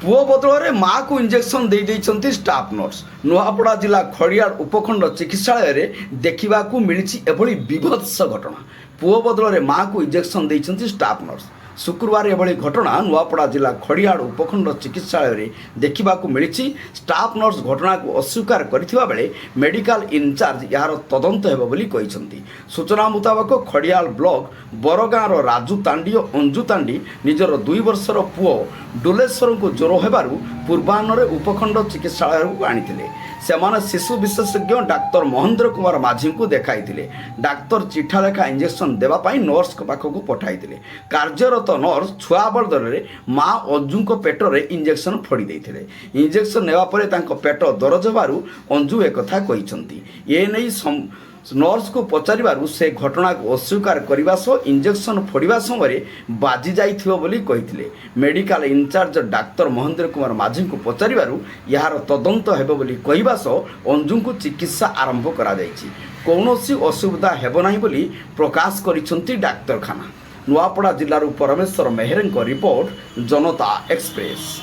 पुओ बदल में माँ को इंजेक्शन दे देइछंती स्टाफ नर्स। नुआपड़ा जिला खड़ियाल उपखंड चिकित्सालय में देखा मिली एभली बीभत्स घटना। पुओ बदल में माँ को इंजेक्शन देइछंती स्टाफ नर्स। शुक्रवार एभली घटना नुआपड़ा जिला खड़ियाल उपखंड चिकित्सालय में देखा मिली। स्टाफ नर्स घटना को अस्वीकार करथिबा बेले मेडिकल इनचार्ज यार तदंत हेबो बोली कहिसंती। सूचना मुताबक खड़ियाल ब्लॉक बरगाँर राजू तांडी और अंजू तांडी निजर 2 वर्षर पुओ डुलेश्वर को ज्वर होबारु पूर्वाह्न उपखंड चिकित्सालय को आनी सेमाने शिशु विशेषज्ञ डाक्तर महेंद्र कुमार माझी को देखाई। डाक्तर चिठा लेखा इंजेक्शन देवाई नर्स पाखक पठाई। कार्यरत नर्स छुआ बदल में माँ अंजू पेटर इंजेक्शन फोड़ी देते। इंजेक्शन नेवापर पेट दरज होबारु अंजू एक कहते। ये नहीं नर्स को पचारू से घटना को अस्वीकार करने सह इंजेक्शन फोड़ा समय बाजी जाइथिबो बोली कहिथिले। Medical incharge doctor Mahendra Kumar Majhi को पचारू यार तदंत हेबो बोली कहवा सह अंजू को चिकित्सा आरंभ करा जायछि। कौनसी असुविधा हेबो नाही बोली प्रकाश करिसंती डाक्तरखाना। नुआपड़ा जिल्लारू परमेश्वर मेहरଙ୍କ रिपोर्ट जनता एक्सप्रेस।